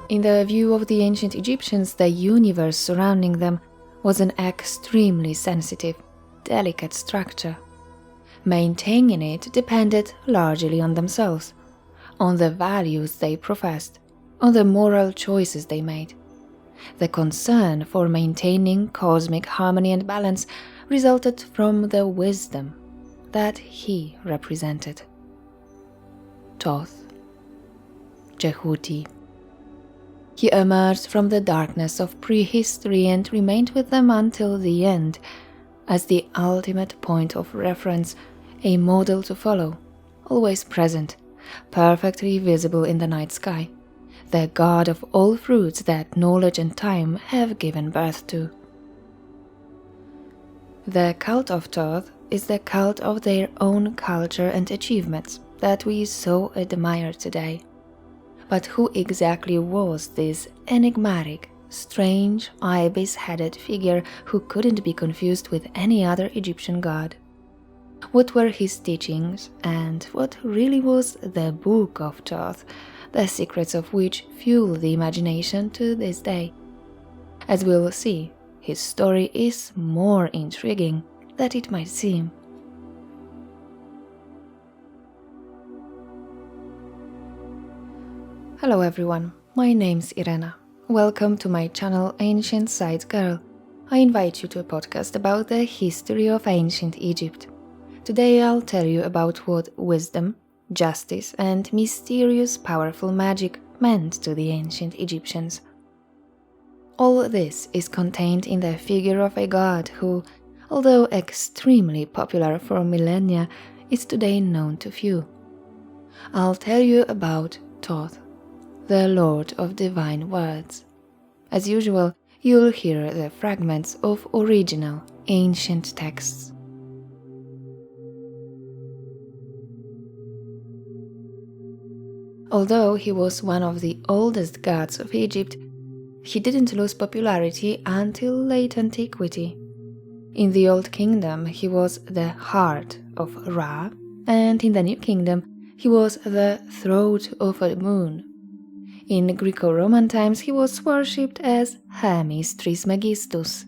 In the view of the ancient Egyptians, the universe surrounding them was an extremely sensitive, delicate structure. Maintaining it depended largely on themselves, on the values they professed, on the moral choices they made. The concern for maintaining cosmic harmony and balance resulted from the wisdom that he represented. Toth, Djehuti. He emerged from the darkness of prehistory and remained with them until the end, as the ultimate point of reference, a model to follow, always present, perfectly visible in the night sky, the god of all fruits that knowledge and time have given birth to. The cult of Toth is the cult of their own culture and achievements that we so admire today. But who exactly was this enigmatic, strange, ibis-headed figure who couldn't be confused with any other Egyptian god? What were his teachings, and what really was the Book of Thoth, the secrets of which fuel the imagination to this day? As we'll see, his story is more intriguing than it might seem. Hello everyone, my name's Irena. Welcome to my channel Ancient Side Girl. I invite you to a podcast about the history of ancient Egypt. Today I'll tell you about what wisdom, justice, and mysterious powerful magic meant to the ancient Egyptians. All this is contained in the figure of a god who, although extremely popular for millennia, is today known to few. I'll tell you about Toth, the Lord of Divine Words. As usual, you'll hear the fragments of original ancient texts. Although he was one of the oldest gods of Egypt, he didn't lose popularity until late antiquity. In the Old Kingdom, he was the heart of Ra, and in the New Kingdom, he was the throat of the moon. In Greco-Roman times, he was worshipped as Hermes Trismegistus.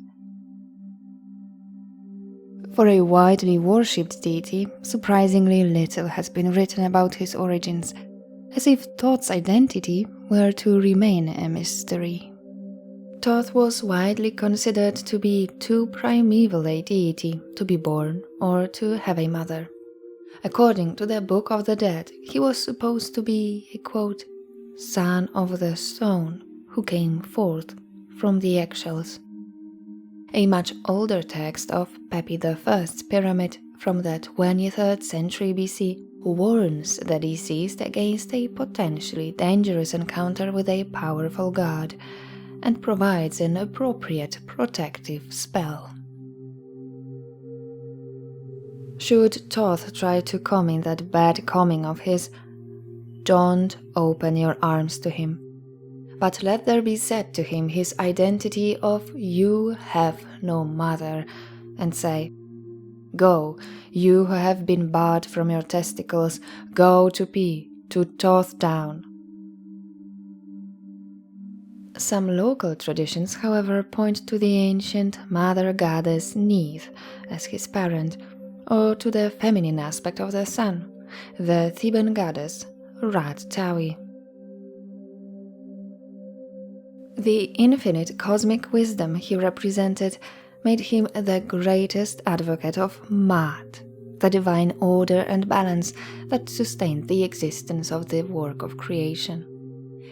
For a widely worshipped deity, surprisingly little has been written about his origins, as if Thoth's identity were to remain a mystery. Toth was widely considered to be too primeval a deity to be born or to have a mother. According to the Book of the Dead, he was supposed to be a, quote, son of the stone who came forth from the eggshells. A much older text of Pepi I's pyramid from the 23rd century BC warns the deceased against a potentially dangerous encounter with a powerful god and provides an appropriate protective spell. Should Toth try to come in that bad coming of his, don't open your arms to him, but let there be said to him his identity of you have no mother, and say, go, you who have been barred from your testicles, go to pee, to Toth down. Some local traditions, however, point to the ancient mother goddess Neith as his parent, or to the feminine aspect of the sun, the Theban goddess Rat-Tawi. The infinite cosmic wisdom he represented made him the greatest advocate of Maat, the divine order and balance that sustained the existence of the work of creation.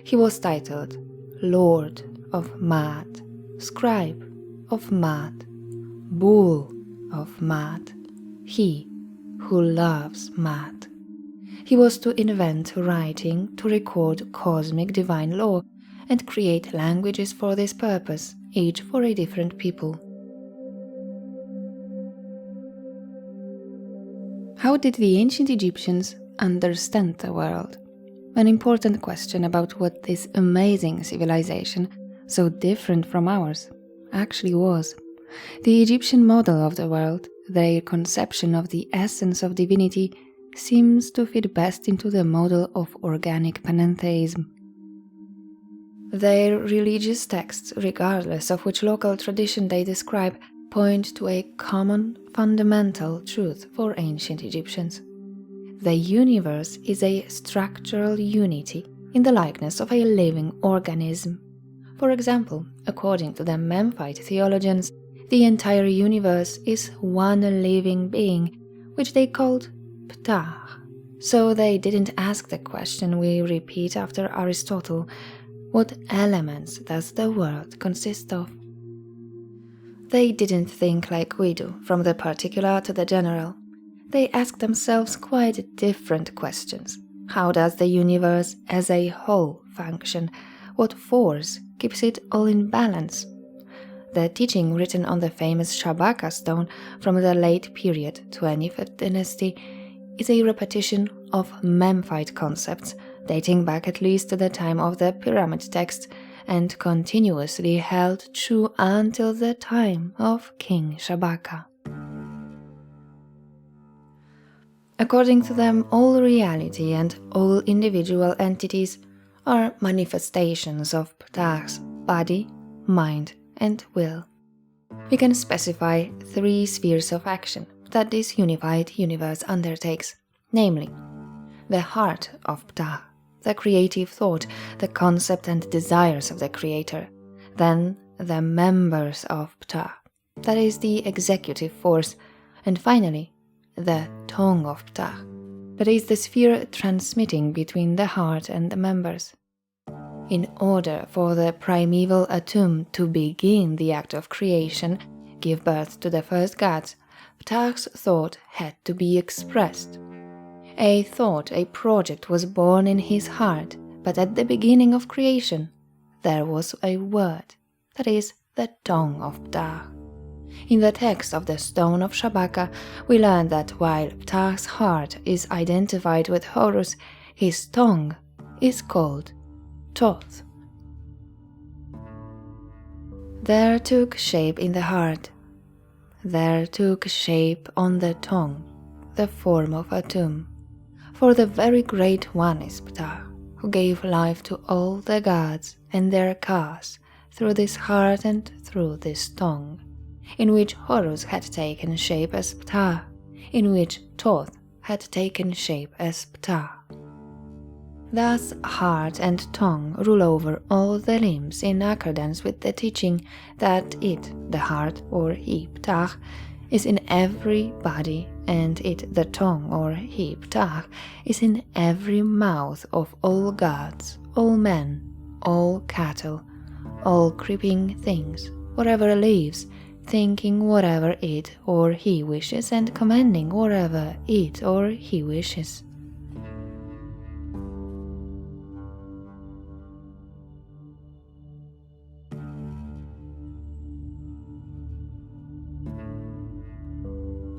He was titled Lord of Maat, Scribe of Maat, Bull of Maat, he who loves Maat. He was to invent writing to record cosmic divine law and create languages for this purpose, each for a different people. How did the ancient Egyptians understand the world? An important question about what this amazing civilization, so different from ours, actually was. The Egyptian model of the world, their conception of the essence of divinity, seems to fit best into the model of organic panentheism. Their religious texts, regardless of which local tradition they describe, point to a common, fundamental truth for ancient Egyptians. The universe is a structural unity in the likeness of a living organism. For example, according to the Memphite theologians, the entire universe is one living being, which they called Ptah. So they didn't ask the question we repeat after Aristotle: what elements does the world consist of? They didn't think like we do, from the particular to the general. They asked themselves quite different questions. How does the universe as a whole function? What force keeps it all in balance? The teaching written on the famous Shabaka stone from the late period 25th dynasty is a repetition of Memphite concepts dating back at least to the time of the pyramid text and continuously held true until the time of King Shabaka. According to them, all reality and all individual entities are manifestations of Ptah's body, mind, and will. We can specify 3 spheres of action that this unified universe undertakes, namely, the heart of Ptah, the creative thought, the concept and desires of the creator, then the members of Ptah, that is the executive force, and finally, the tongue of Ptah, that is the sphere transmitting between the heart and the members. In order for the primeval Atum to begin the act of creation, give birth to the first gods, Ptah's thought had to be expressed. A thought, a project was born in his heart, but at the beginning of creation, there was a word, that is, the tongue of Ptah. In the text of the Stone of Shabaka, we learn that while Ptah's heart is identified with Horus, his tongue is called Toth. There took shape in the heart, there took shape on the tongue, the form of Atum. For the very great one is Ptah, who gave life to all the gods and their cars through this heart and through this tongue, in which Horus had taken shape as Ptah, in which Toth had taken shape as Ptah. Thus heart and tongue rule over all the limbs in accordance with the teaching that it, the heart or he Ptah, is in every body, and it, the tongue or he Ptah, is in every mouth of all gods, all men, all cattle, all creeping things, whatever lives, thinking whatever it or he wishes and commanding whatever it or he wishes.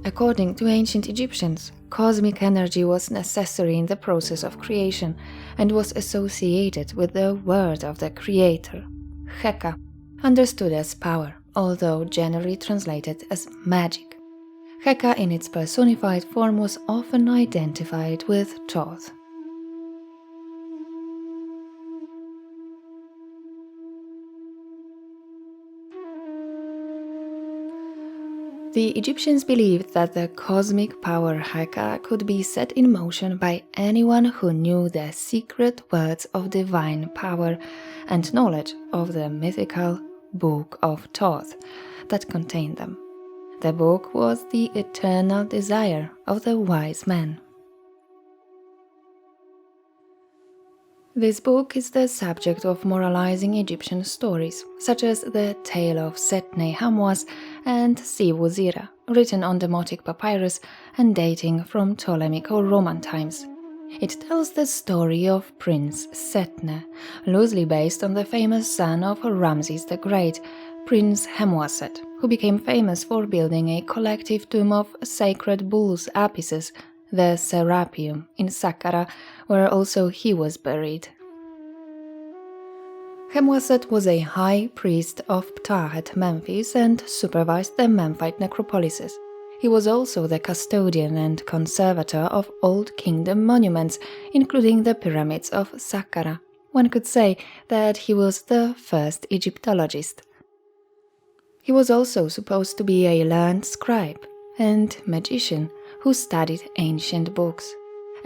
According to ancient Egyptians, cosmic energy was necessary in the process of creation and was associated with the word of the creator, Heka, understood as power, although generally translated as magic. Heka in its personified form was often identified with Toth. The Egyptians believed that the cosmic power Heka could be set in motion by anyone who knew the secret words of divine power and knowledge of the mythical Book of Thoth that contained them. The book was the eternal desire of the wise men. This book is the subject of moralizing Egyptian stories, such as the tale of Setnei Hamwas and Sivu-Zira, written on Demotic papyrus and dating from Ptolemaic or Roman times. It tells the story of Prince Setne, loosely based on the famous son of Ramses the Great, Prince Hemoaset, who became famous for building a collective tomb of sacred bulls' apices, the Serapeum, in Saqqara, where also he was buried. Hemoaset was a high priest of Ptah at Memphis and supervised the Memphite necropolises. He was also the custodian and conservator of Old Kingdom monuments, including the pyramids of Saqqara, One could say that he was the first Egyptologist. He was also supposed to be a learned scribe and magician who studied ancient books.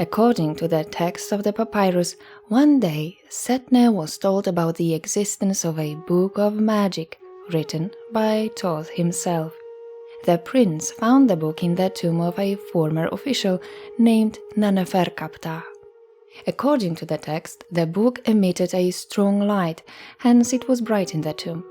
According to the text of the papyrus, one day Setne was told about the existence of a book of magic written by Toth himself. The prince found the book in the tomb of a former official named Naneferkaptah. According to the text, the book emitted a strong light, hence it was bright in the tomb.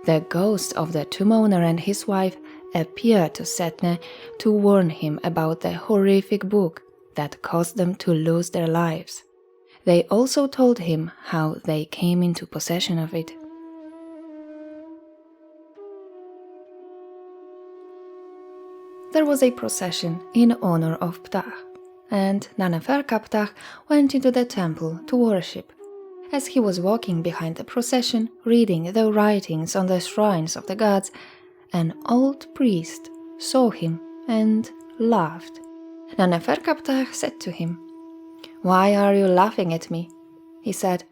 The ghost of the tomb owner and his wife appeared to Setne to warn him about the horrific book that caused them to lose their lives. They also told him how they came into possession of it. There was a procession in honor of Ptah, and Naneferkaptah went into the temple to worship. As he was walking behind the procession, reading the writings on the shrines of the gods, an old priest saw him and laughed. Naneferkaptah said to him, "Why are you laughing at me?" He said,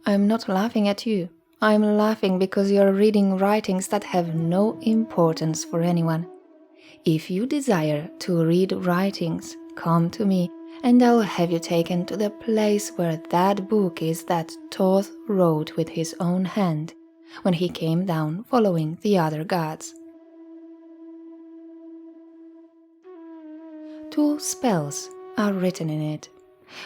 "I'm not laughing at you. I'm laughing because you're reading writings that have no importance for anyone. If you desire to read writings, come to me, and I'll have you taken to the place where that book is that Toth wrote with his own hand when he came down following the other gods." 2 spells are written in it.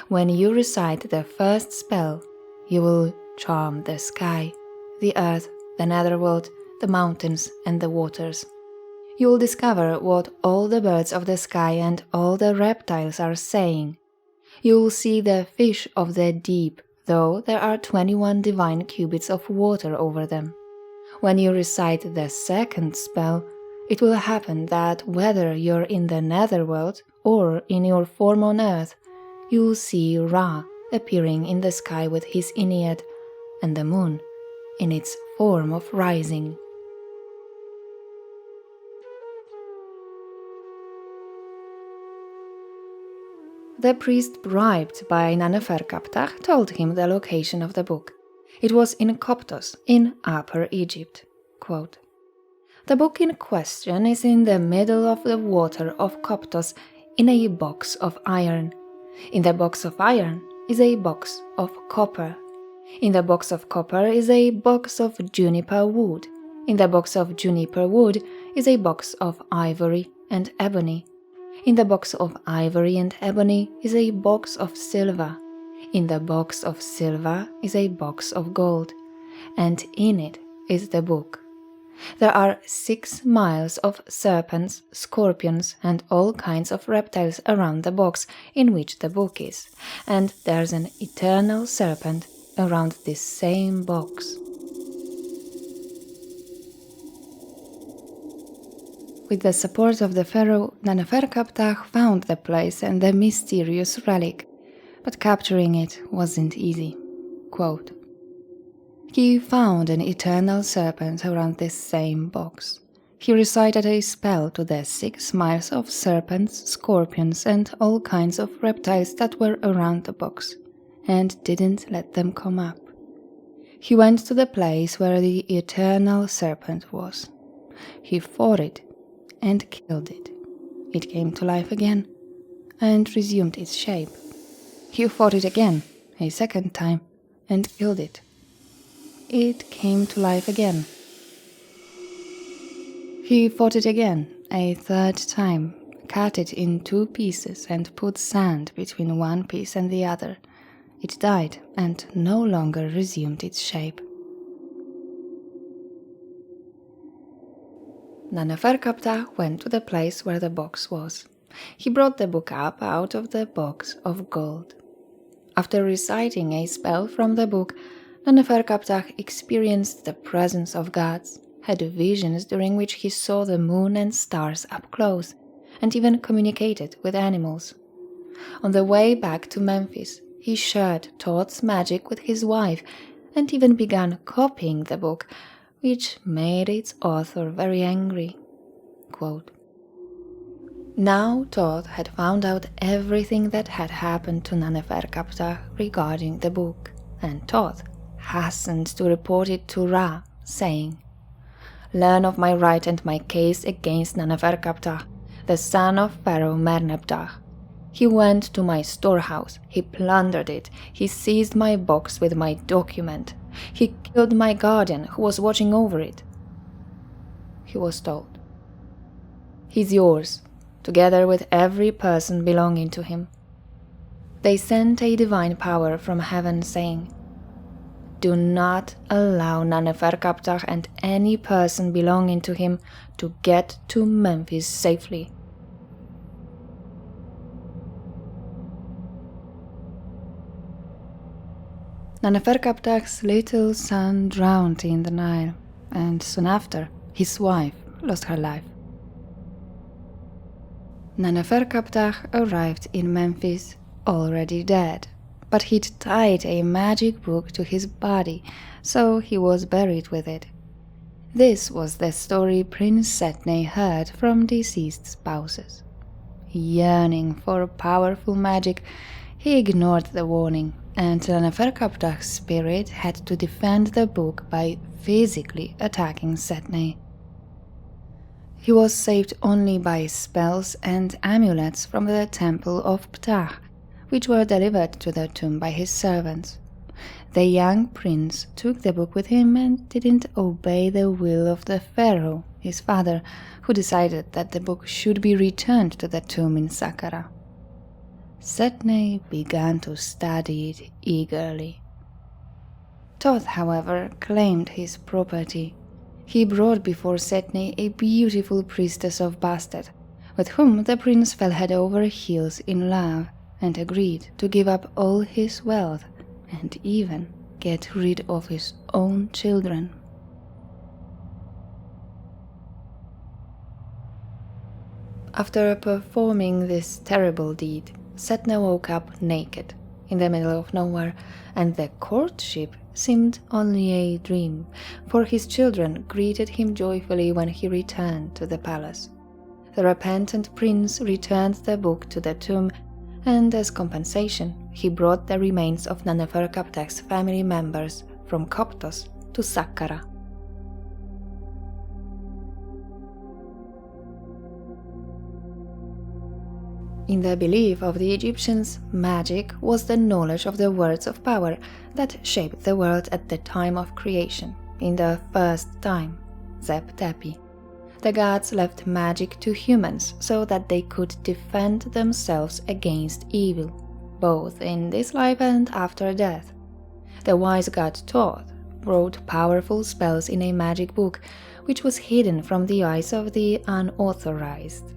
When you recite the first spell, you will charm the sky, the earth, the netherworld, the mountains, and the waters. You will discover what all the birds of the sky and all the reptiles are saying. You will see the fish of the deep, though there are 21 divine cubits of water over them. When you recite the second spell, it will happen that whether you're in the netherworld or in your form on earth, you will see Ra appearing in the sky with his Ennead, and the moon in its form of rising. The priest bribed by Naneferkaptah told him the location of the book. It was in Coptos, in Upper Egypt. Quote, "The book in question is in the middle of the water of Coptos in a box of iron. In the box of iron is a box of copper. In the box of copper is a box of juniper wood. In the box of juniper wood is a box of ivory and ebony. In the box of ivory and ebony is a box of silver. In the box of silver is a box of gold, and in it is the book. There are 6 miles of serpents, scorpions, and all kinds of reptiles around the box in which the book is, and there's an eternal serpent around this same box." With the support of the pharaoh, Naneferkaptah found the place and the mysterious relic, but capturing it wasn't easy. Quote, "He found an eternal serpent around this same box. He recited a spell to the 6 miles of serpents, scorpions, and all kinds of reptiles that were around the box, and didn't let them come up. He went to the place where the eternal serpent was. He fought it and killed it. It came to life again and resumed its shape. He fought it again, a second time, and killed it. It came to life again. He fought it again, a third time, cut it in 2 pieces and put sand between one piece and the other. It died and no longer resumed its shape." Naneferkaptah went to the place where the box was. He brought the book up out of the box of gold. After reciting a spell from the book, Naneferkaptah experienced the presence of gods, had visions during which he saw the moon and stars up close, and even communicated with animals. On the way back to Memphis, he shared Thoth's magic with his wife, and even began copying the book, which made its author very angry. Quote, "Now Toth had found out everything that had happened to Naneferkaptah regarding the book, and Toth hastened to report it to Ra, saying, "Learn of my right and my case against Naneferkaptah, the son of Pharaoh Merneptah. He went to my storehouse, he plundered it, he seized my box with my document, he killed my guardian who was watching over it." He was told, "He's yours, together with every person belonging to him." They sent a divine power from heaven saying, "Do not allow Naneferkaptah and any person belonging to him to get to Memphis safely." Naneferkaptah's little son drowned in the Nile, and soon after, his wife lost her life. Naneferkaptah arrived in Memphis already dead, but he'd tied a magic book to his body, so he was buried with it. This was the story Prince Setneh heard from deceased spouses. Yearning for powerful magic, he ignored the warning, and Naneferkaptah's spirit had to defend the book by physically attacking Setneh. He was saved only by spells and amulets from the temple of Ptah, which were delivered to the tomb by his servants. The young prince took the book with him and didn't obey the will of the pharaoh, his father, who decided that the book should be returned to the tomb in Saqqara. Setneh began to study it eagerly. Toth, however, claimed his property. He brought before Setneh a beautiful priestess of Bastet, with whom the prince fell head over heels in love, and agreed to give up all his wealth and even get rid of his own children. After performing this terrible deed, Setneh woke up naked in the middle of nowhere, and the courtship seemed only a dream, for his children greeted him joyfully when he returned to the palace. The repentant prince returned the book to the tomb, and as compensation, he brought the remains of Naneferkaptah's family members from Koptos to Saqqara. In the belief of the Egyptians, magic was the knowledge of the words of power that shaped the world at the time of creation, in the first time, Zep Tepi. The gods left magic to humans so that they could defend themselves against evil, both in this life and after death. The wise god Toth wrote powerful spells in a magic book, which was hidden from the eyes of the unauthorized.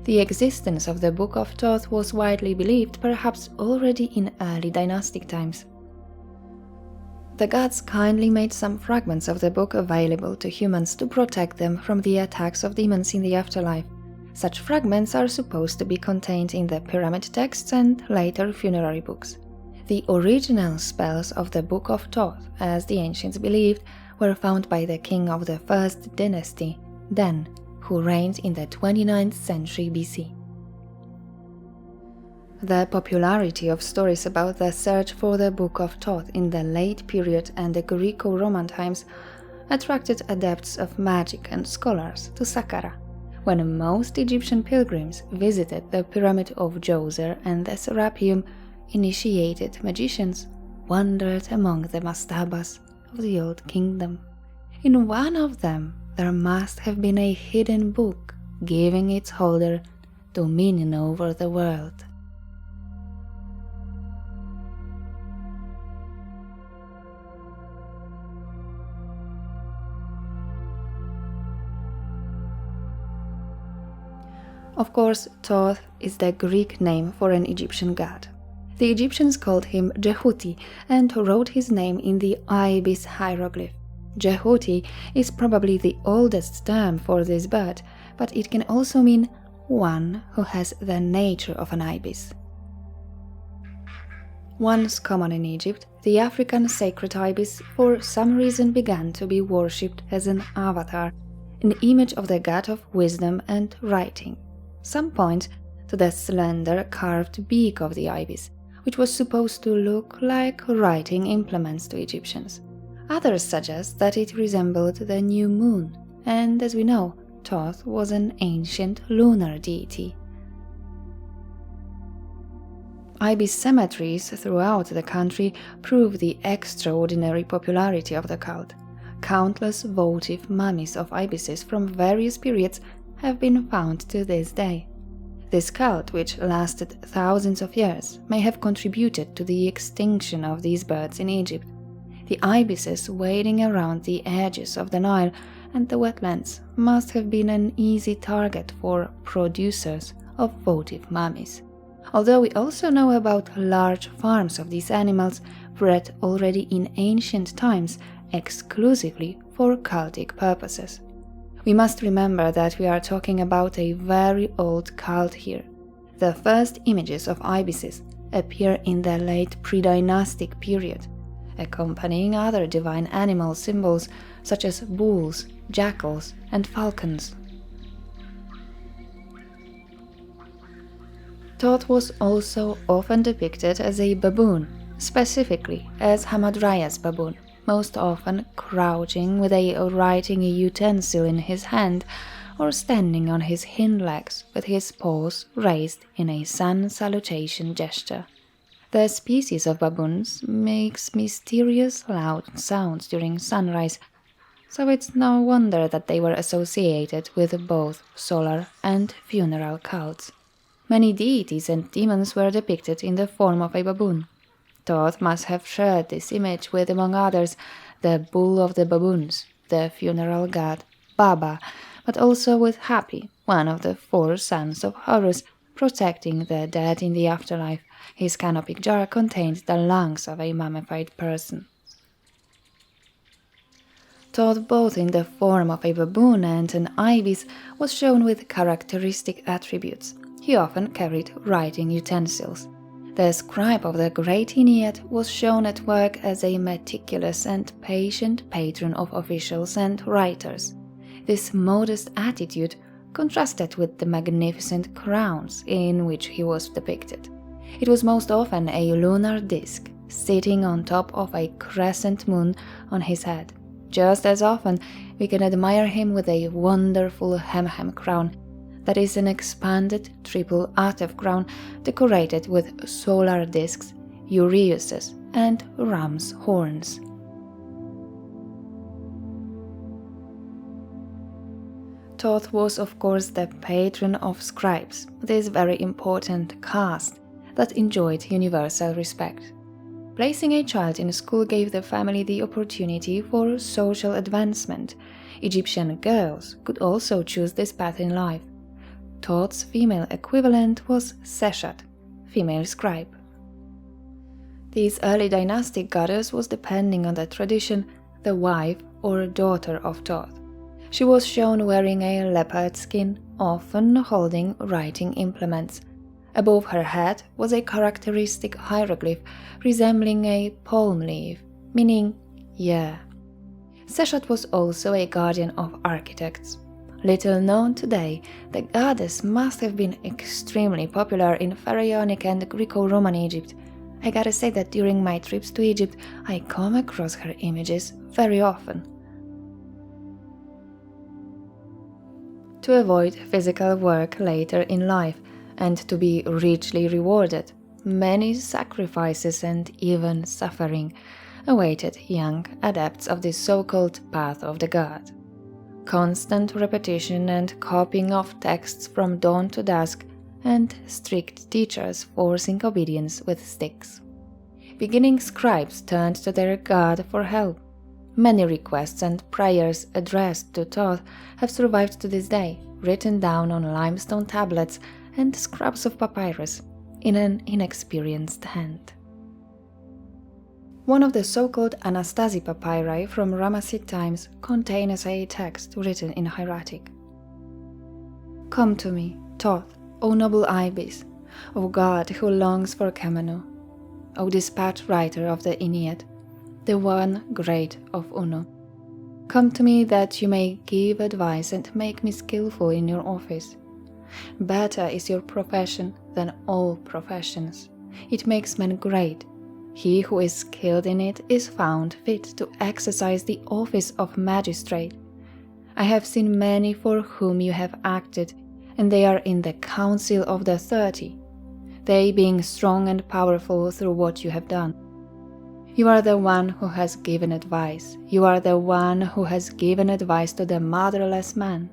The existence of the Book of Thoth was widely believed perhaps already in early dynastic times. The gods kindly made some fragments of the book available to humans to protect them from the attacks of demons in the afterlife. Such fragments are supposed to be contained in the pyramid texts and later funerary books. The original spells of the Book of Thoth, as the ancients believed, were found by the king of the first dynasty, Den, who reigned in the 29th century BC. The popularity of stories about the search for the Book of Thoth in the late period and the Greco-Roman times attracted adepts of magic and scholars to Saqqara, when most Egyptian pilgrims visited the Pyramid of Djoser and the Serapeum. Initiated magicians wandered among the mastabas of the Old Kingdom. In one of them, there must have been a hidden book giving its holder dominion over the world. Of course, Toth is the Greek name for an Egyptian god. The Egyptians called him Djehuti and wrote his name in the ibis hieroglyph. Djehuti is probably the oldest term for this bird, but it can also mean one who has the nature of an ibis. Once common in Egypt, the African sacred ibis for some reason began to be worshipped as an avatar, an image of the god of wisdom and writing. Some point to the slender carved beak of the ibis, which was supposed to look like writing implements to Egyptians. Others suggest that it resembled the new moon, and as we know, Toth was an ancient lunar deity. Ibis cemeteries throughout the country prove the extraordinary popularity of the cult. Countless votive mummies of ibises from various periods have been found to this day. This cult, which lasted thousands of years, may have contributed to the extinction of these birds in Egypt. The ibises wading around the edges of the Nile and the wetlands must have been an easy target for producers of votive mummies. Although we also know about large farms of these animals bred already in ancient times exclusively for cultic purposes. We must remember that we are talking about a very old cult here. The first images of ibises appear in the late predynastic period, accompanying other divine animal symbols such as bulls, jackals, and falcons. Toth was also often depicted as a baboon, specifically as Hamadryas baboon, most often crouching with a writing utensil in his hand or standing on his hind legs with his paws raised in a sun salutation gesture. The species of baboons makes mysterious loud sounds during sunrise, so it's no wonder that they were associated with both solar and funeral cults. Many deities and demons were depicted in the form of a baboon. Toth must have shared this image with, among others, the bull of the baboons, the funeral god Baba, but also with Hapi, one of the 4 sons of Horus, protecting the dead in the afterlife. His canopic jar contained the lungs of a mummified person. Toth, both in the form of a baboon and an ibis, was shown with characteristic attributes. He often carried writing utensils. The scribe of the Great Ennead was shown at work as a meticulous and patient patron of officials and writers. This modest attitude contrasted with the magnificent crowns in which he was depicted. It was most often a lunar disk, sitting on top of a crescent moon on his head. Just as often, we can admire him with a wonderful Hemhem crown, that is an expanded triple Atef crown decorated with solar discs, uraeuses, and ram's horns. Toth was, of course, the patron of scribes, this very important caste that enjoyed universal respect. Placing a child in school gave the family the opportunity for social advancement. Egyptian girls could also choose this path in life. Toth's female equivalent was Seshat, female scribe. This early dynastic goddess was, depending on the tradition, the wife or daughter of Toth. She was shown wearing a leopard skin, often holding writing implements. Above her head was a characteristic hieroglyph resembling a palm leaf, meaning year. Seshat was also a guardian of architects. Little known today, the goddess must have been extremely popular in pharaonic and Greco-Roman Egypt. I gotta say that during my trips to Egypt, I come across her images very often. To avoid physical work later in life and to be richly rewarded, many sacrifices and even suffering awaited young adepts of this so-called path of the god. Constant repetition and copying of texts from dawn to dusk, and strict teachers forcing obedience with sticks. Beginning scribes turned to their god for help. Many requests and prayers addressed to Toth have survived to this day, written down on limestone tablets and scraps of papyrus in an inexperienced hand. One of the so-called Anastasi papyri from Ramessid times contains a text written in hieratic. Come to me, Toth, O noble ibis, O god who longs for Kamenu, O dispatch writer of the Ennead, the one great of Unu. Come to me that you may give advice and make me skillful in your office. Better is your profession than all professions. It makes men great. He who is skilled in it is found fit to exercise the office of magistrate. I have seen many for whom you have acted, and they are in the council of the 30, they being strong and powerful through what you have done. You are the one who has given advice. You are the one who has given advice to the motherless man.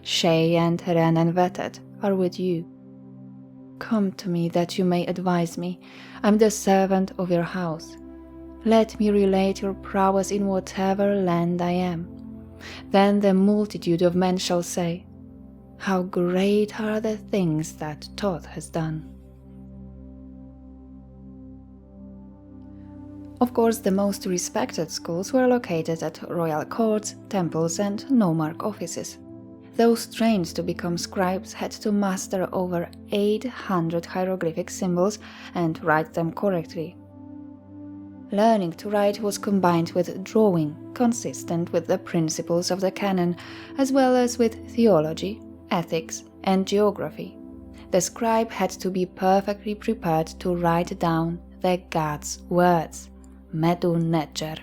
Shay and Ren and Vetet are with you. Come to me that you may advise me. I am the servant of your house. Let me relate your prowess in whatever land I am. Then the multitude of men shall say, how great are the things that Toth has done. Of course, the most respected schools were located at royal courts, temples, and nomarch offices. Those trained to become scribes had to master over 800 hieroglyphic symbols and write them correctly. Learning to write was combined with drawing, consistent with the principles of the canon, as well as with theology, ethics, and geography. The scribe had to be perfectly prepared to write down the gods' words, medou neger.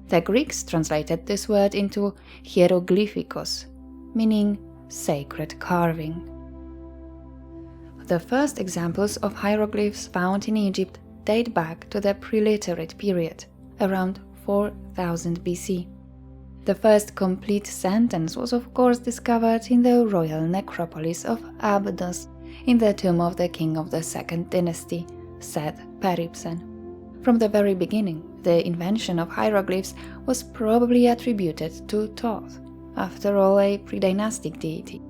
The Greeks translated this word into hieroglyphikos, meaning sacred carving. The first examples of hieroglyphs found in Egypt date back to the pre-literate period, around 4000 BC. The first complete sentence was of course discovered in the royal necropolis of Abydos, in the tomb of the king of the second dynasty, Seth Peribsen. From the very beginning, the invention of hieroglyphs was probably attributed to Toth, after all a predynastic deity.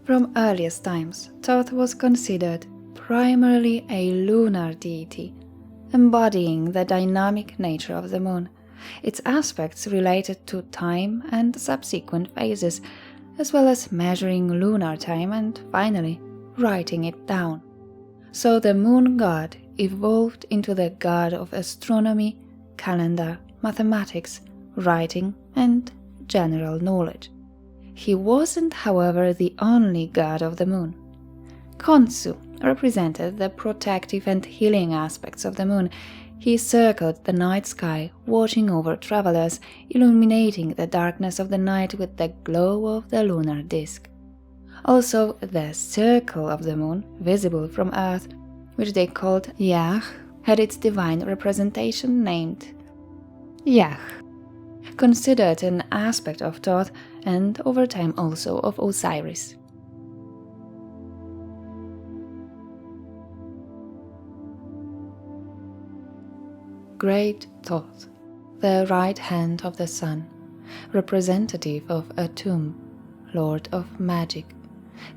From earliest times, Toth was considered primarily a lunar deity, embodying the dynamic nature of the moon, its aspects related to time and subsequent phases, as well as measuring lunar time and, finally, writing it down. So the moon god evolved into the god of astronomy, calendar, mathematics, writing, and general knowledge. He wasn't, however, the only god of the moon. Khonsu represented the protective and healing aspects of the moon. He circled the night sky, watching over travelers, illuminating the darkness of the night with the glow of the lunar disk. Also, the circle of the moon, visible from Earth, which they called Yah, had its divine representation named Yah, considered an aspect of Toth and over time also of Osiris. Great Thoth, the right hand of the sun, representative of Atum, lord of magic,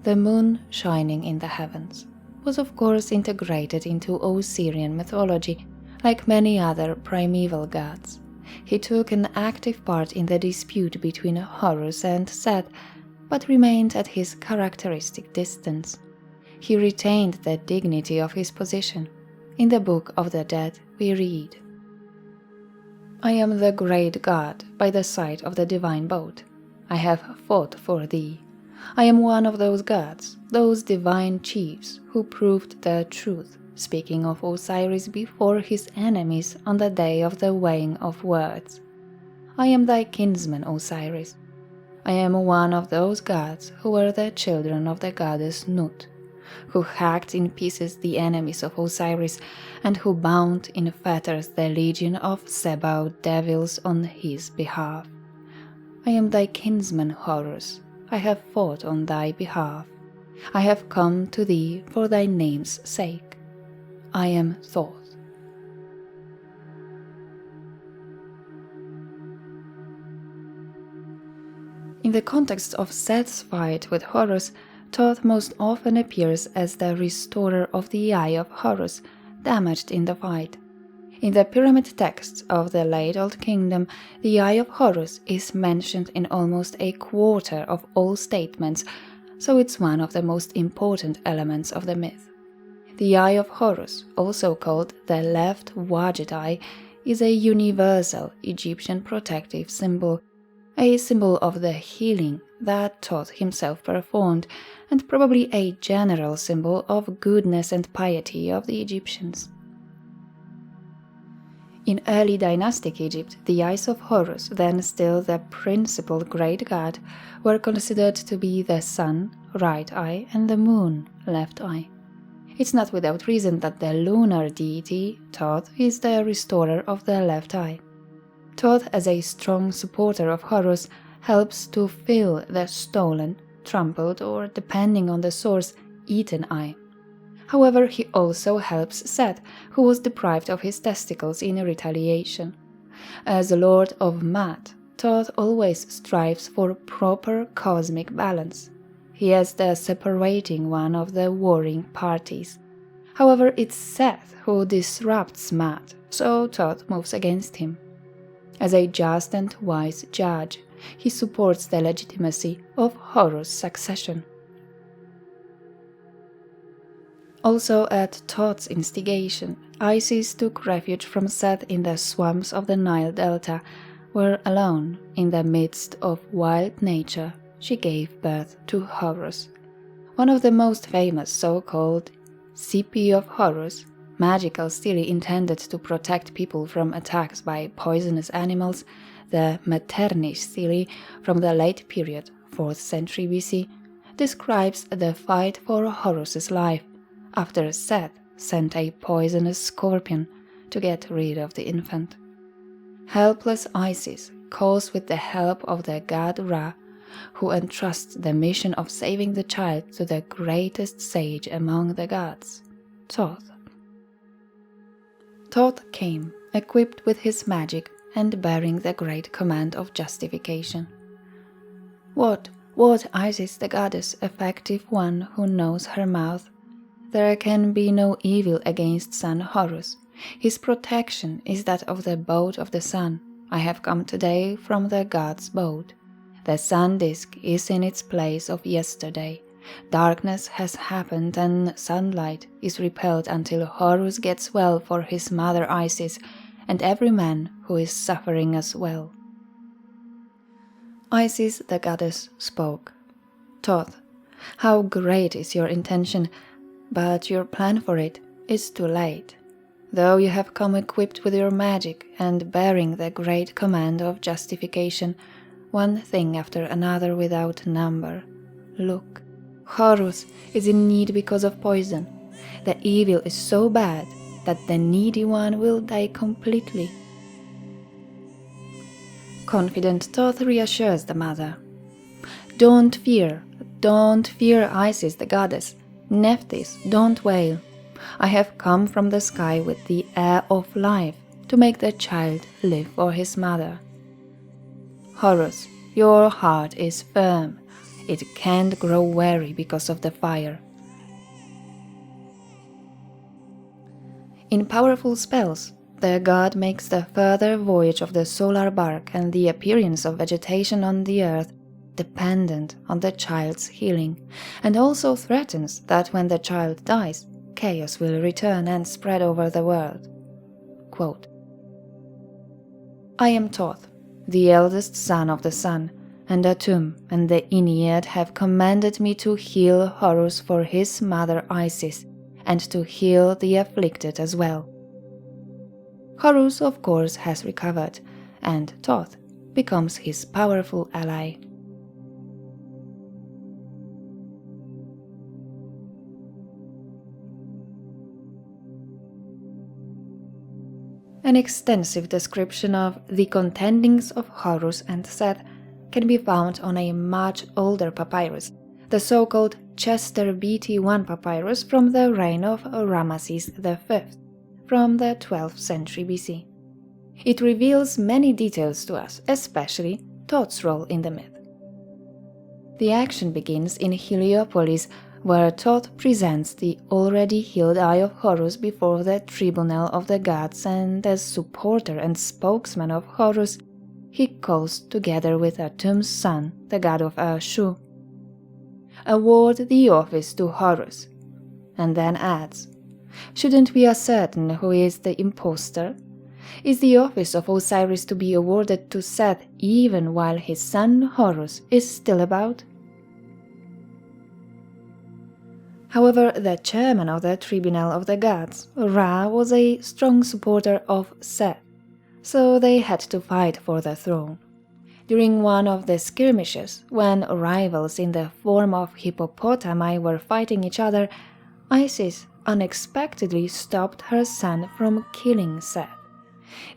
the moon shining in the heavens, was of course integrated into Osirian mythology like many other primeval gods. He took an active part in the dispute between Horus and Seth, but remained at his characteristic distance. He retained the dignity of his position. In the Book of the Dead we read, I am the great god by the side of the divine boat. I have fought for thee. I am one of those gods, those divine chiefs who proved the truth, speaking of Osiris before his enemies on the day of the weighing of words. I am thy kinsman, Osiris. I am one of those gods who were the children of the goddess Nut, who hacked in pieces the enemies of Osiris and who bound in fetters the legion of Sebaoth devils on his behalf. I am thy kinsman, Horus. I have fought on thy behalf. I have come to thee for thy name's sake. I am Thoth. In the context of Seth's fight with Horus, Toth most often appears as the restorer of the Eye of Horus, damaged in the fight. In the pyramid texts of the late Old Kingdom, the Eye of Horus is mentioned in almost a quarter of all statements, so it's one of the most important elements of the myth. The Eye of Horus, also called the left Wadjet eye, is a universal Egyptian protective symbol, a symbol of the healing, that Toth himself performed, and probably a general symbol of goodness and piety of the Egyptians. In early dynastic Egypt, the eyes of Horus, then still the principal great god, were considered to be the sun, right eye, and the moon, left eye. It's not without reason that the lunar deity, Toth, is the restorer of the left eye. Toth, as a strong supporter of Horus, helps to fill the stolen, trampled, or, depending on the source, eaten eye. However, he also helps Seth, who was deprived of his testicles in retaliation. As Lord of Maat, Toth always strives for proper cosmic balance. He is the separating one of the warring parties. However, it's Seth who disrupts Maat, so Toth moves against him. As a just and wise judge, he supports the legitimacy of Horus' succession. Also at Thoth's instigation, Isis took refuge from Seth in the swamps of the Nile Delta, where alone, in the midst of wild nature, she gave birth to Horus. One of the most famous so-called Sipi of Horus, magical stele intended to protect people from attacks by poisonous animals, the Metternich stele from the late period, 4th century BC, describes the fight for Horus's life, after Seth sent a poisonous scorpion to get rid of the infant. Helpless Isis calls with the help of the god Ra, who entrusts the mission of saving the child to the greatest sage among the gods, Toth. Toth came, equipped with his magic and bearing the great command of Justification. What Isis the goddess, effective one who knows her mouth? There can be no evil against son Horus. His protection is that of the boat of the sun. I have come today from the god's boat. The sun disk is in its place of yesterday. Darkness has happened and sunlight is repelled until Horus gets well for his mother Isis and every man who is suffering as well. Isis the goddess spoke. Toth, how great is your intention, but your plan for it is too late. Though you have come equipped with your magic and bearing the great command of Justification, one thing after another without number. Look, Horus is in need because of poison. The evil is so bad that the needy one will die completely. Confident Toth reassures the mother. Don't fear Isis the goddess. Nephthys, don't wail. I have come from the sky with the air of life to make the child live for his mother. Horus, your heart is firm. It can't grow weary because of the fire. In powerful spells, the god makes the further voyage of the solar bark and the appearance of vegetation on the earth dependent on the child's healing, and also threatens that when the child dies, chaos will return and spread over the world. Quote, I am Toth, the eldest son of the sun, and Atum and the Ennead have commanded me to heal Horus for his mother Isis, and to heal the afflicted as well. Horus, of course, has recovered, and Toth becomes his powerful ally. An extensive description of the contendings of Horus and Seth can be found on a much older papyrus, the so-called Chester BT1 papyrus from the reign of Ramesses V, from the 12th century BC. It reveals many details to us, especially Thoth's role in the myth. The action begins in Heliopolis, where Toth presents the already healed eye of Horus before the tribunal of the gods, and as supporter and spokesman of Horus, he calls together with Atum's son, the god of Shu. Award the office to Horus, and then adds, shouldn't we ascertain who is the impostor? Is the office of Osiris to be awarded to Seth even while his son Horus is still about? However, the chairman of the Tribunal of the Gods, Ra, was a strong supporter of Seth, so they had to fight for the throne. During one of the skirmishes, when rivals in the form of hippopotami were fighting each other, Isis unexpectedly stopped her son from killing Seth.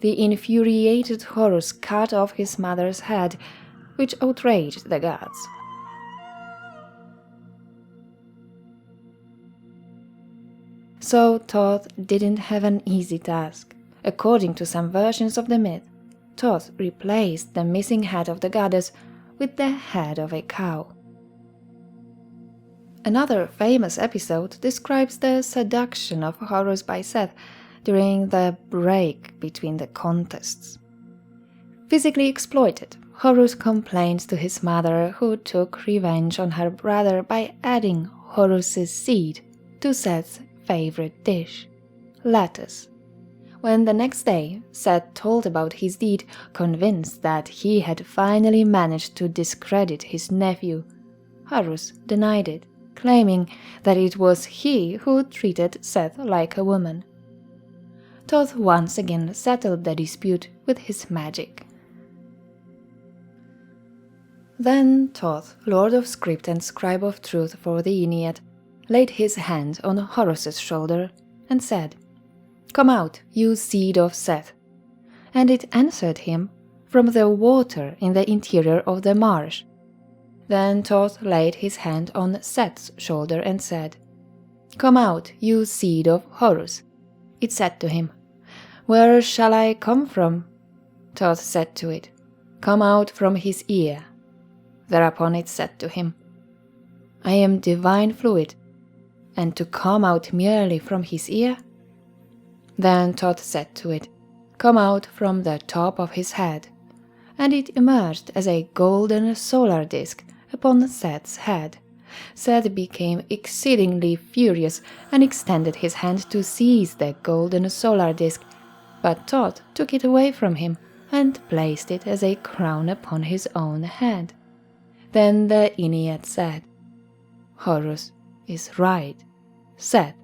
The infuriated Horus cut off his mother's head, which outraged the gods. So Toth didn't have an easy task. According to some versions of the myth, Toth replaced the missing head of the goddess with the head of a cow. Another famous episode describes the seduction of Horus by Seth during the break between the contests. Physically exploited, Horus complained to his mother, who took revenge on her brother by adding Horus's seed to Seth's favorite dish, lettuce. When the next day Seth told about his deed, convinced that he had finally managed to discredit his nephew, Horus denied it, claiming that it was he who treated Seth like a woman. Toth once again settled the dispute with his magic. Then Toth, Lord of Script and Scribe of Truth for the Ennead, laid his hand on Horus's shoulder and said, "Come out, you seed of Seth." And it answered him from the water in the interior of the marsh. Then Toth laid his hand on Seth's shoulder and said, "Come out, you seed of Horus." It said to him, "Where shall I come from?" Toth said to it, "Come out from his ear." Thereupon it said to him, "I am divine fluid, and to come out merely from his ear?" Then Toth said to it, "Come out from the top of his head," and it emerged as a golden solar disk upon Seth's head. Seth became exceedingly furious and extended his hand to seize the golden solar disk, but Toth took it away from him and placed it as a crown upon his own head. Then the Ennead said, "Horus is right, Seth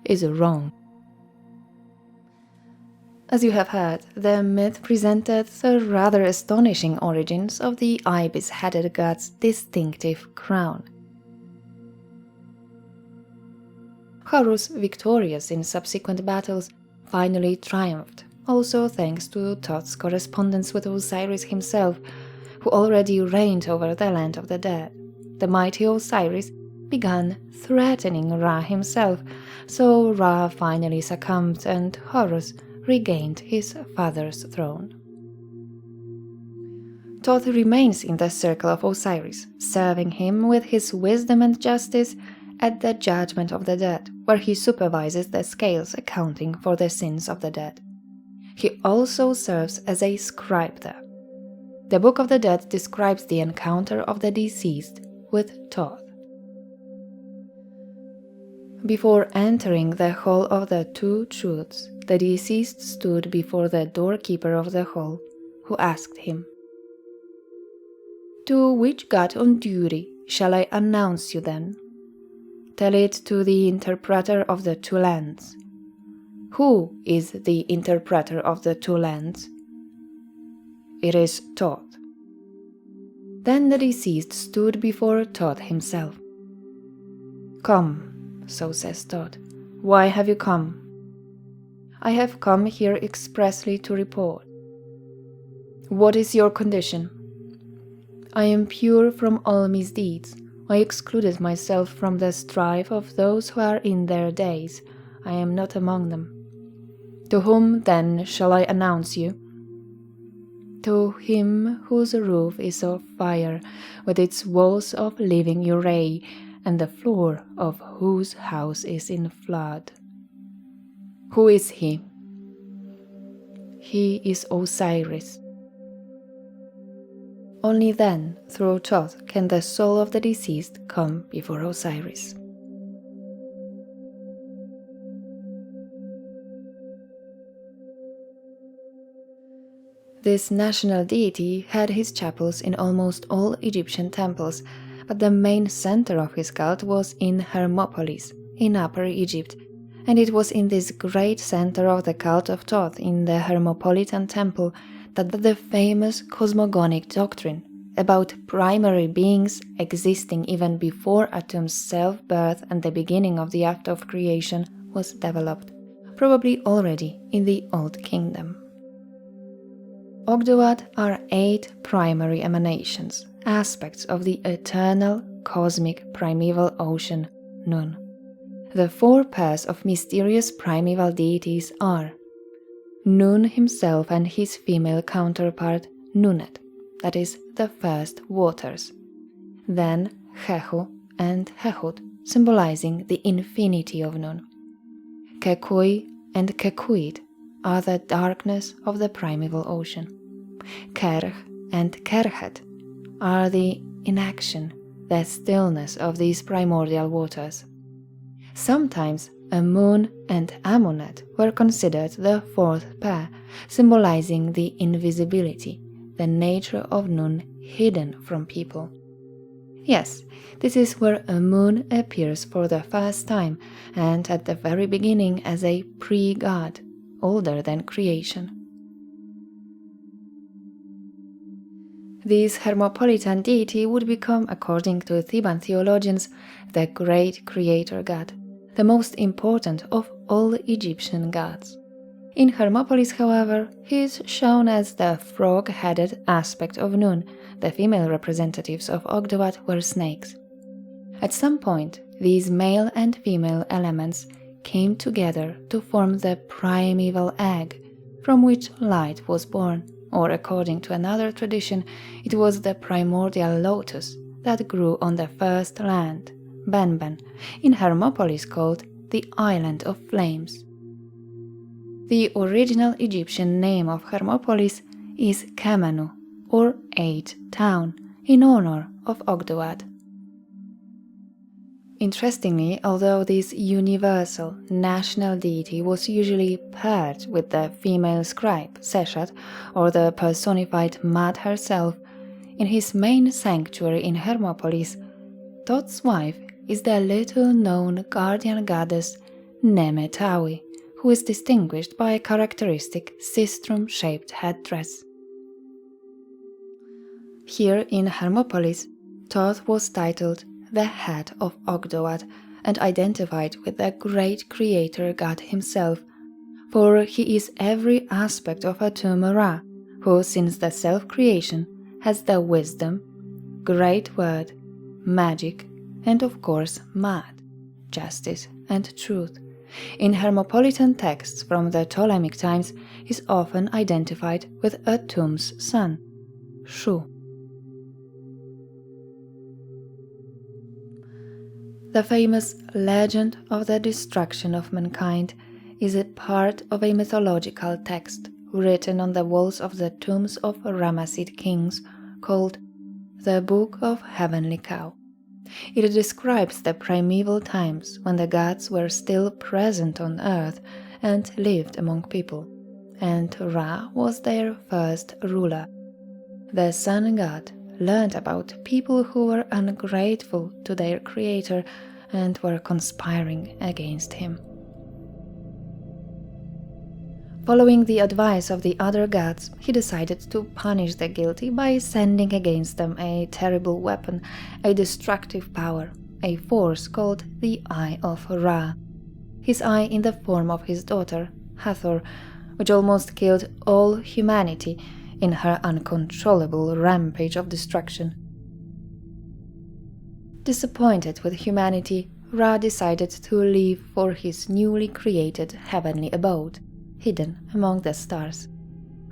is wrong." As you have heard, the myth presented the rather astonishing origins of the ibis-headed god's distinctive crown. Horus, victorious in subsequent battles, finally triumphed, also thanks to Thoth's correspondence with Osiris himself, who already reigned over the land of the dead. The mighty Osiris began threatening Ra himself, so Ra finally succumbed and Horus regained his father's throne. Toth remains in the circle of Osiris, serving him with his wisdom and justice at the judgment of the dead, where he supervises the scales accounting for the sins of the dead. He also serves as a scribe there. The Book of the Dead describes the encounter of the deceased with Toth. Before entering the Hall of the Two Truths, the deceased stood before the doorkeeper of the hall, who asked him, "To which god on duty shall I announce you then?" "Tell it to the interpreter of the two lands." "Who is the interpreter of the two lands?" "It is Toth." Then the deceased stood before Toth himself. "Come," so says Toth, "why have you come?" "I have come here expressly to report." "What is your condition?" "I am pure from all misdeeds. I excluded myself from the strife of those who are in their days. I am not among them." "To whom, then, shall I announce you?" "To him whose roof is of fire, with its walls of living uray, and the floor of whose house is in flood." "Who is he?" "He is Osiris." Only then, through Toth, can the soul of the deceased come before Osiris. This national deity had his chapels in almost all Egyptian temples, but the main center of his cult was in Hermopolis, in Upper Egypt, and it was in this great center of the cult of Toth in the Hermopolitan temple that the famous cosmogonic doctrine about primary beings existing even before Atum's self-birth and the beginning of the act of creation was developed, probably already in the Old Kingdom. Ogdoad are 8 primary emanations, aspects of the eternal, cosmic, primeval ocean, Nun. The 4 pairs of mysterious primeval deities are Nun himself and his female counterpart, Nunet, that is, the first waters. Then Djehu and Djehut, symbolizing the infinity of Nun. Kekui and Kekuit are the darkness of the primeval ocean. Kerch and Kerchet are the inaction, the stillness of these primordial waters. Sometimes Amun and Amunet were considered the 4th pair, symbolizing the invisibility, the nature of Nun hidden from people. Yes, this is where Amun appears for the first time, and at the very beginning as a pre-god, older than creation. This Hermopolitan deity would become, according to Theban theologians, the great creator god, the most important of all Egyptian gods. In Hermopolis, however, he is shown as the frog-headed aspect of Nun. The female representatives of Ogdoad were snakes. At some point, these male and female elements came together to form the primeval egg, from which light was born, or according to another tradition, it was the primordial lotus that grew on the first land, Benben, in Hermopolis called the Island of Flames. The original Egyptian name of Hermopolis is Kemenu, or 8 town, in honor of Ogdoad. Interestingly, although this universal, national deity was usually paired with the female scribe, Seshat, or the personified Mad herself, in his main sanctuary in Hermopolis, Thoth's wife is the little-known guardian goddess Nemetawi, who is distinguished by a characteristic sistrum-shaped headdress. Here in Hermopolis, Toth was titled the head of Ogdoad and identified with the great creator god himself, for he is every aspect of Atum-Ra, who since the self-creation has the wisdom, great word, magic, and of course Mad, justice and truth. In Hermopolitan texts from the Ptolemaic times, he is often identified with Atum's son, Shu. The famous legend of the destruction of mankind is a part of a mythological text written on the walls of the tombs of Ramessid kings called the Book of Heavenly Cow. It describes the primeval times when the gods were still present on earth and lived among people, and Ra was their first ruler. The sun god learned about people who were ungrateful to their creator and were conspiring against him. Following the advice of the other gods, he decided to punish the guilty by sending against them a terrible weapon, a destructive power, a force called the Eye of Ra. His eye in the form of his daughter, Hathor, which almost killed all humanity in her uncontrollable rampage of destruction. Disappointed with humanity, Ra decided to leave for his newly created heavenly abode, hidden among the stars.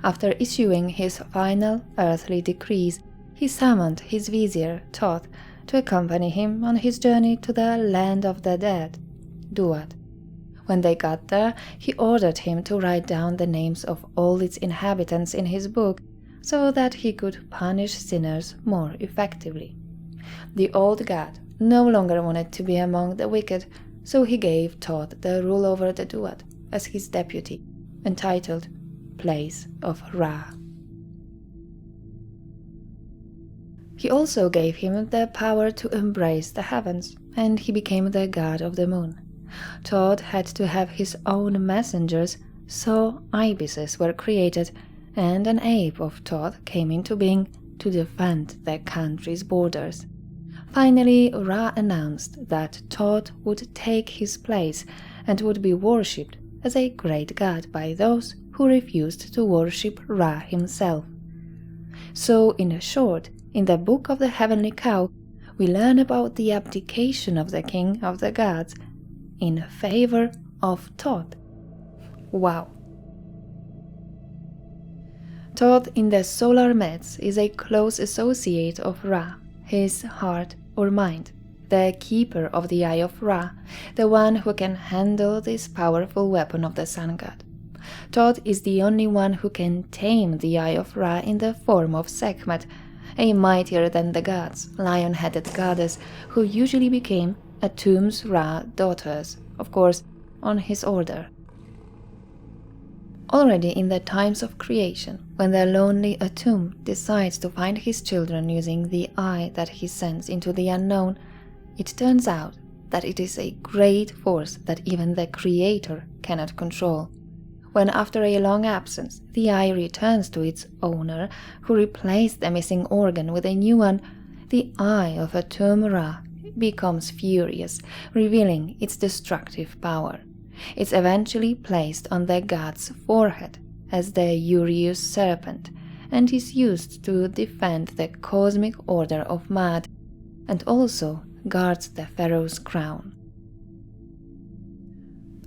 After issuing his final earthly decrees, he summoned his vizier, Toth, to accompany him on his journey to the land of the dead, Duat. When they got there, he ordered him to write down the names of all its inhabitants in his book, so that he could punish sinners more effectively. The old god no longer wanted to be among the wicked, so he gave Toth the rule over the Duat as his deputy, entitled Place of Ra. He also gave him the power to embrace the heavens, and he became the god of the moon. Toth had to have his own messengers, so ibises were created, and an ape of Toth came into being to defend the country's borders. Finally, Ra announced that Toth would take his place and would be worshipped as a great god by those who refused to worship Ra himself. So, in short, in the Book of the Heavenly Cow, we learn about the abdication of the king of the gods in favor of Toth. Wow! Toth in the solar myths is a close associate of Ra, his heart or mind, the keeper of the Eye of Ra, the one who can handle this powerful weapon of the sun god. Toth is the only one who can tame the Eye of Ra in the form of Sekhmet, a mightier than the gods, lion-headed goddess who usually became Atum's Ra daughters, of course, on his order. Already in the times of creation, when the lonely Atum decides to find his children using the eye that he sends into the unknown, it turns out that it is a great force that even the Creator cannot control. When after a long absence, the eye returns to its owner, who replaced the missing organ with a new one, the eye of Atum Ra becomes furious, revealing its destructive power. It's eventually placed on the god's forehead as the Urius serpent, and is used to defend the cosmic order of Mad, and also guards the pharaoh's crown.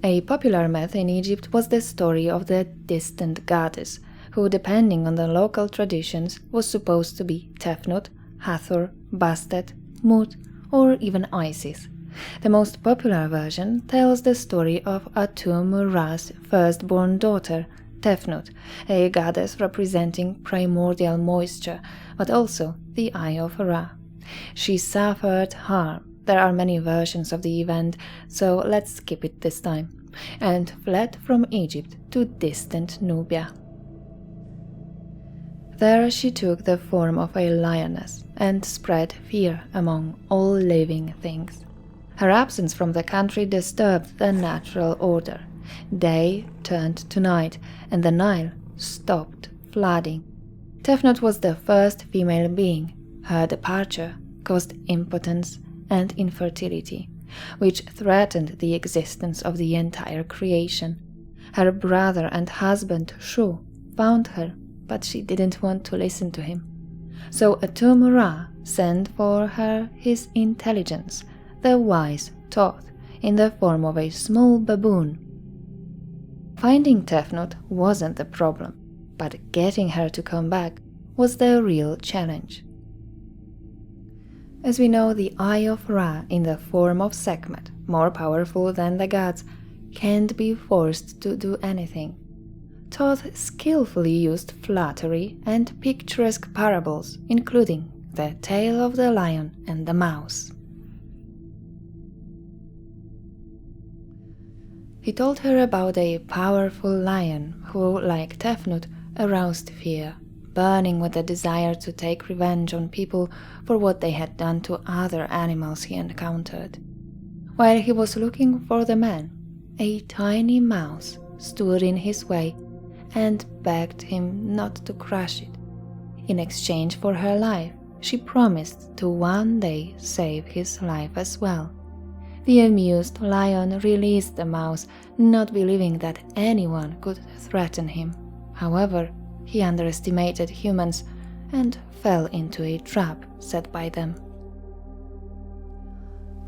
A popular myth in Egypt was the story of the distant goddess, who, depending on the local traditions, was supposed to be Tefnut, Hathor, Bastet, Mut, or even Isis. The most popular version tells the story of Atum Ra's firstborn daughter, Tefnut, a goddess representing primordial moisture, but also the Eye of Ra. She suffered harm. There are many versions of the event, so let's skip it this time, and fled from Egypt to distant Nubia. There she took the form of a lioness and spread fear among all living things. Her absence from the country disturbed the natural order. Day turned to night, and the Nile stopped flooding. Tefnut was the first female being. Her departure caused impotence and infertility, which threatened the existence of the entire creation. Her brother and husband Shu found her, but she didn't want to listen to him. So Atum Ra sent for her his intelligence, the wise Toth, in the form of a small baboon. Finding Tefnut wasn't the problem, but getting her to come back was the real challenge. As we know, the Eye of Ra in the form of Sekhmet, more powerful than the gods, can't be forced to do anything. Toth skillfully used flattery and picturesque parables, including the tale of the lion and the mouse. He told her about a powerful lion who, like Tefnut, aroused fear, burning with a desire to take revenge on people for what they had done to other animals he encountered. While he was looking for the man, a tiny mouse stood in his way and begged him not to crush it. In exchange for her life, she promised to one day save his life as well. The amused lion released the mouse, not believing that anyone could threaten him. However, he underestimated humans and fell into a trap set by them.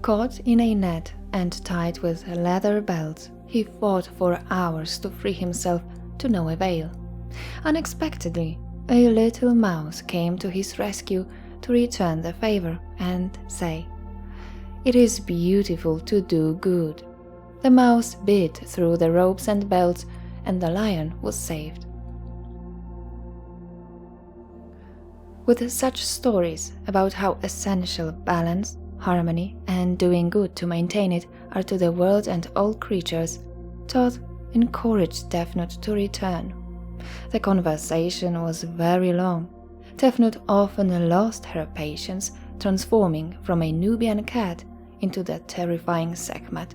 Caught in a net and tied with leather belts, he fought for hours to free himself, to no avail. Unexpectedly, a little mouse came to his rescue to return the favor and say, "It is beautiful to do good." The mouse bit through the ropes and belts, and the lion was saved. With such stories about how essential balance, harmony, and doing good to maintain it are to the world and all creatures, Toth encouraged Tefnut to return. The conversation was very long. Tefnut often lost her patience, transforming from a Nubian cat into the terrifying Sekhmet.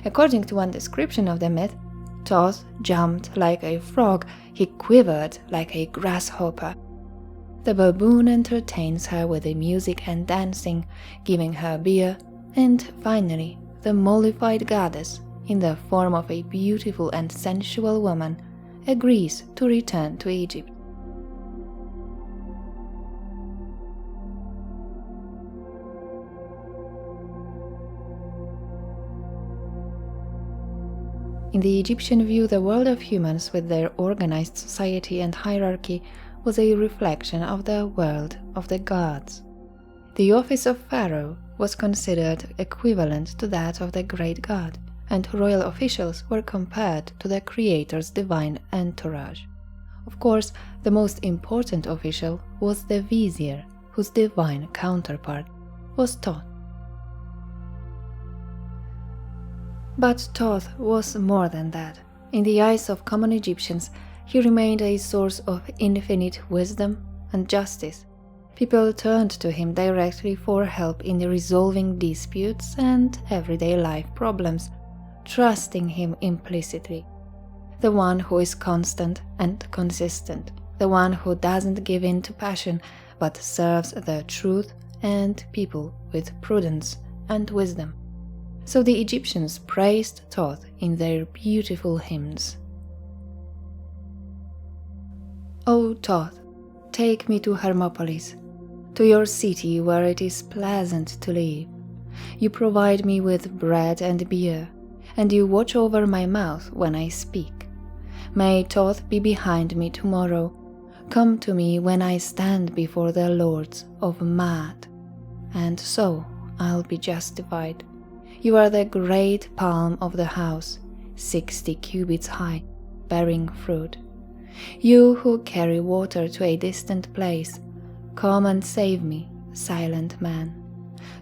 According to one description of the myth, Toth jumped like a frog, he quivered like a grasshopper. The baboon entertains her with the music and dancing, giving her beer, and finally, the mollified goddess, in the form of a beautiful and sensual woman, agrees to return to Egypt. In the Egyptian view, the world of humans, with their organized society and hierarchy, was a reflection of the world of the gods. The office of pharaoh was considered equivalent to that of the great god, and royal officials were compared to the creator's divine entourage. Of course, the most important official was the vizier, whose divine counterpart was Toth. But Toth was more than that. In the eyes of common Egyptians, he remained a source of infinite wisdom and justice. People turned to him directly for help in resolving disputes and everyday life problems, trusting him implicitly. The one who is constant and consistent, the one who doesn't give in to passion, but serves the truth and people with prudence and wisdom. So the Egyptians praised Toth in their beautiful hymns. O Toth, take me to Hermopolis, to your city where it is pleasant to live. You provide me with bread and beer, and you watch over my mouth when I speak. May Toth be behind me tomorrow. Come to me when I stand before the lords of Maat, and so I'll be justified. You are the great palm of the house, 60 cubits high, bearing fruit. You who carry water to a distant place, come and save me, silent man.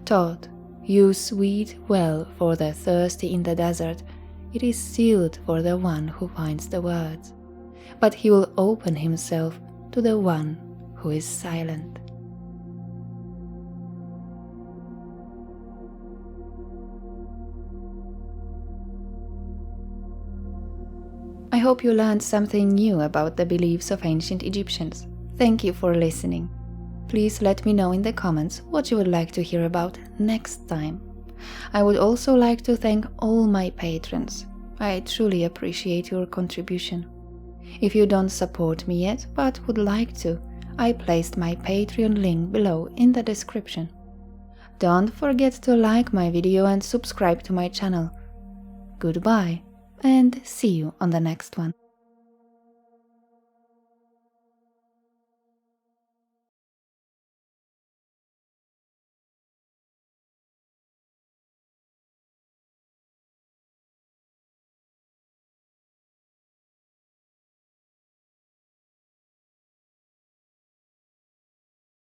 Toth, you sweet well for the thirsty in the desert, it is sealed for the one who finds the words, but he will open himself to the one who is silent. I hope you learned something new about the beliefs of ancient Egyptians. Thank you for listening. Please let me know in the comments what you would like to hear about next time. I would also like to thank all my patrons. I truly appreciate your contribution. If you don't support me yet but would like to, I placed my Patreon link below in the description. Don't forget to like my video and subscribe to my channel. Goodbye, and see you on the next one.